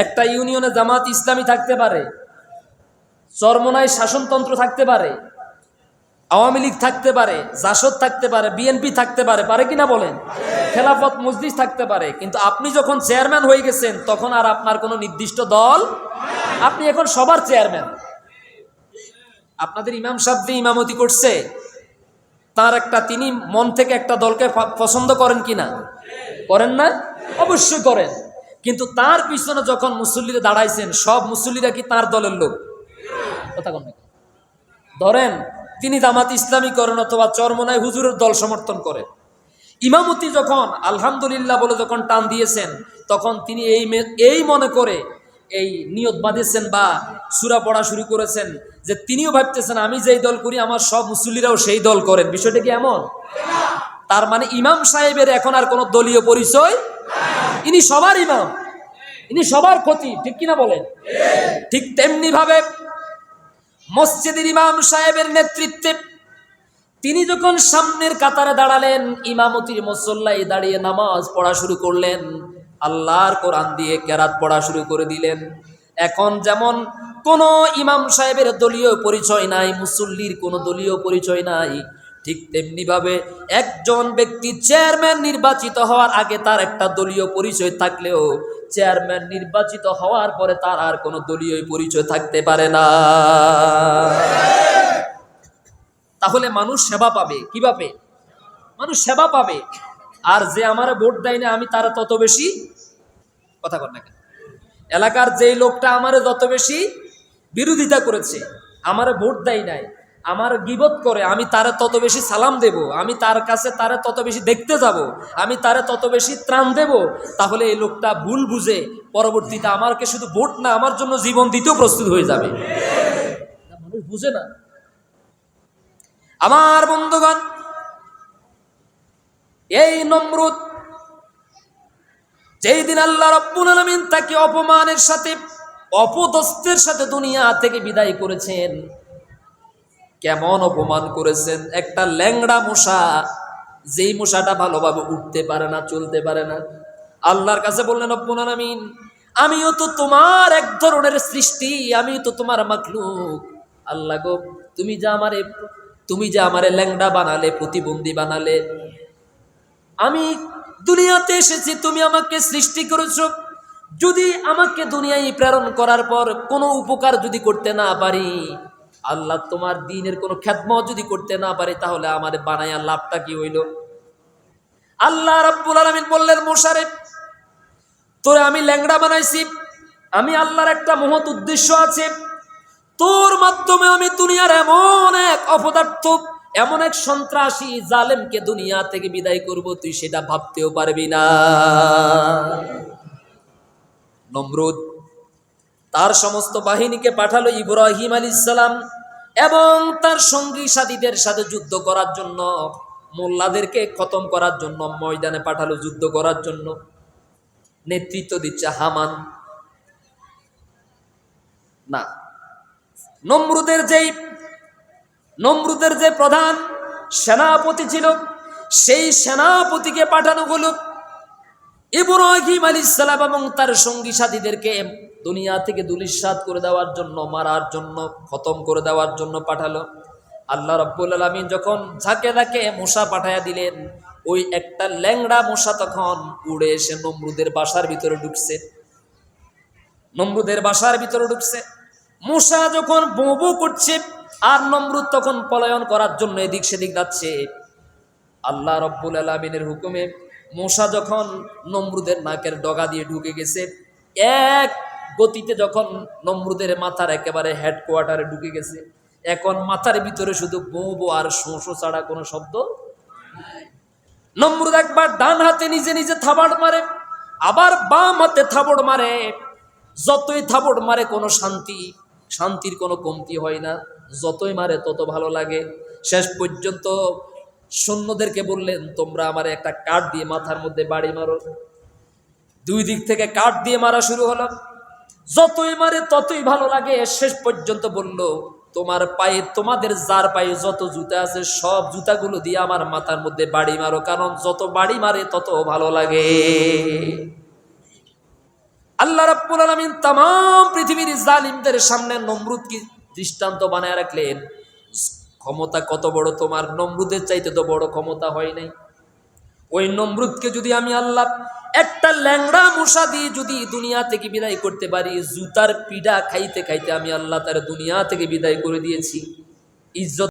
একটা ইউনিয়নে জামাত ইসলামী থাকতে পারে, চরমোনায় শাসনতন্ত্র থাকতে পারে, আওয়ামী লীগ থাকতে পারে, জাসদ থাকতে পারে, বিএনপি থাকতে পারে, পারে কিনা বলেন? খেলাফত মজলিস থাকতে পারে, কিন্তু আপনি যখন চেয়ারম্যান হয়ে গেছেন তখন আর আপনার কোনো নির্দিষ্ট দল, আপনি এখন সবার চেয়ারম্যান। আপনাদের ইমাম সাহেব যে ইমামতি করছে, তার একটা, তিনি মন থেকে একটা দলকে পছন্দ করেন কিনা? করেন না? অবশ্যই করেন। কিন্তু তার পিছনে যখন মুসল্লিরা দাঁড়াইছেন, সব মুসল্লিরা কি তার দলের লোক? কথা বলেন। ধরেন তিনি জামাত ইসলামী করেন অথবা চরমোনাই হুজুরের দল সমর্থন করেন, ইমামতি যখন আলহামদুলিল্লাহ বলে যখন টান দিয়েছেন, তখন তিনি এই মনে করে এই নিয়ত বাঁধেছেন বা সূরা পড়া শুরু করেছেন যে তিনিও ভাবতেছেন আমি যেই দল করি আমার সব মুসল্লিরাও সেই দল করেন। বিষয়টা কি এমন? তার মানে ইমাম সাহেবের এখন আর কোনো দলীয় পরিচয়, ইনি সবার ইমাম, ইনি সবার খতিব, ঠিক কিনা বলেন? ঠিক তেমনি ভাবে মসজিদের ইমাম সাহেবের নেতৃত্বে তিনি যখন সামনের কাতারে দাঁড়ালেন, ইমামতির মুসল্লায় দাঁড়িয়ে নামাজ পড়া শুরু করলেন, আল্লাহর কোরআন দিয়ে কেরাত পড়া শুরু করে দিলেন। এখন যেমন কোন ইমাম সাহেবের দলীয় পরিচয় নাই, মুসল্লির কোনো দলীয় পরিচয় নাই, ঠিক তেমনি ভাবে একজন ব্যক্তি চেয়ারম্যান নির্বাচিত হওয়ার আগে তার একটা দলীয় পরিচয় থাকলেও চেয়ারম্যান নির্বাচিত হওয়ার পরে তার আর কোনো দলীয় পরিচয় থাকতে পারে না। তাহলে মানুষ সেবা পাবে কিভাবে? মানুষ সেবা পাবে। আর যে আমার ভোট দেয় না আমি তারা তত বেশি, কথা বল না কেন, এলাকার যেই লোকটা আমার যত বেশি বিরোধিতা করেছে, আমার ভোট দেয় নাই, আমার গীবত করে, আমি তারে তত বেশি সালাম দেব, আমি তার কাছে তারে তত বেশি দেখতে যাব, আমি তারে তত বেশি ত্রাণ দেব। তাহলে এই লোকটা ভুল বুঝে পরবর্তীতে আমাকে শুধু ভোট না আমার জন্য জীবন দিতেও প্রস্তুত হয়ে যাবে। মানুষ বুঝে না। আমার বন্ধুগণ, এই নমরুদ যেই দিন আল্লাহ রাব্বুল আলামিন তাকে অপমানের সাথে, অপদস্থের সাথে দুনিয়া থেকে বিদায় করেছেন, কেমন অপমান করেছেন! একটা ল্যাংড়া মশা, যেই মশাটা ভালোভাবে উঠতে পারে না, চলতে পারে না, আল্লাহর কাছে বললেন রব্বুল আলামিন আমিও তো তোমার এক ধরনের সৃষ্টি, আমি তো তোমার মাখলুক। আল্লাহ গো, তুমি যে আমারে ল্যাংড়া বানালে, প্রতিবন্ধী বানালে, আমি দুনিয়াতে এসেছি, তুমি আমাকে সৃষ্টি করেছো, যদি আমাকে দুনিয়ায় প্রেরণ করার পর কোনো উপকার যদি করতে না পারি, আল্লাহ তোমার দ্বীনের কোনো খেদমত যদি করতে না পারি, তাহলে আমার বানায়া লাভটা কি হইল? আল্লাহ রাব্বুল আলামিন বললেন মোশারে, তোরে আমি ল্যাংড়া বানাইছি, আমি আল্লাহর একটা মহৎ উদ্দেশ্য আছে, তোর মাধ্যমে আমি দুনিয়ার এমন এক অপদার্থ, এমন এক সন্ত্রাসী জালেমকে দুনিয়া থেকে বিদায় করব, তুই সেটা ভাবতেও পারবি না। নমরুদ তার সমস্ত বাহিনীকে পাঠালো ইব্রাহিম আলাইহিস সালাম এবং তার সঙ্গী সাথীদের সাথে যুদ্ধ করার জন্য, মোল্লাদেরকে খতম করার জন্য ময়দানে পাঠালো, যুদ্ধ করার জন্য। নেতৃত্ব দিচ্ছে হামান না, নমরুদের যে প্রধান সেনাপতি ছিল, সেই সেনাপতিকে পাঠানো হলো ইব্রাহিম আলাইহিস সালাম এবং তার সঙ্গী সাথীদেরকে দুনিয়া থেকে ধূলিসাৎ করে দেওয়ার জন্য, মারার জন্য, খতম করে দেওয়ার জন্য পাঠালো। আল্লাহ রাব্বুল আলামিন যখন ঝাঁকে ঝাঁকে মশা পাঠায়া দিলেন, ওই একটা ল্যাংড়া মশা তখন উড়ে এসে নমরুদের বাসার ভিতরে ঢুকছে। মশা যখন বো বো করছে আর নমরুদ তখন পলায়ন করার জন্য এদিক সেদিক যাচ্ছে, আল্লাহ রাব্বুল আলামিনের হুকুমে মশা যখন নমরুদের নাকের ডগা দিয়ে ঢুকে গেছে, এক গতিতে যখন নমরুদের মাথার একেবারে হেডকোয়ার্টারে ঢুকে গেছে, এখন মাথার ভিতরে শুধু বো বো আর শোঁ ছাড়া কোনো শব্দ। নমরুদ একবার ডান হাতে নিজে নিজে থাবড় মারে, আবার বাম হাতে থাবড় মারে, যতই থাবড় মারে কোনো শান্তির কোনো কমতি হয় না, যতই মারে তত ভালো লাগে। শেষ পর্যন্ত সৈন্যদেরকে বললেন, তোমরা আমার একটা কাঠ দিয়ে মাথার মধ্যে বাড়ি মারো। দুই দিক থেকে কাঠ দিয়ে মারা শুরু হলো, যতই মারে ততই ভালো লাগে। শেষ পর্যন্ত বলল, তোমাদের যার পায়ে যত জুতা আছে সব জুতাগুলো দিয়ে আমার মাথার মধ্যে বাড়ি মারো, কারণ যত বাড়ি মারে তত ভালো লাগে। আল্লাহ রাব্বুল আলামিন তাম পৃথিবীর জালিমদের সামনে নমরুদকে দৃষ্টান্ত বানায় রাখলেন। ক্ষমতা কত বড় তোমার, নমরুদের চাইতে তো বড় ক্ষমতা হয় নাই। ওই নমরুদকে যদি আমি আল্লাহ একটা ল্যাংড়া মশা দিয়ে যদি দুনিয়া থেকে বিদায় করতে পারি, জুতার পিডা খাইতে খাইতে আমি আল্লাহ তার দুনিয়া থেকে বিদায় করে দিয়েছি। ইজ্জত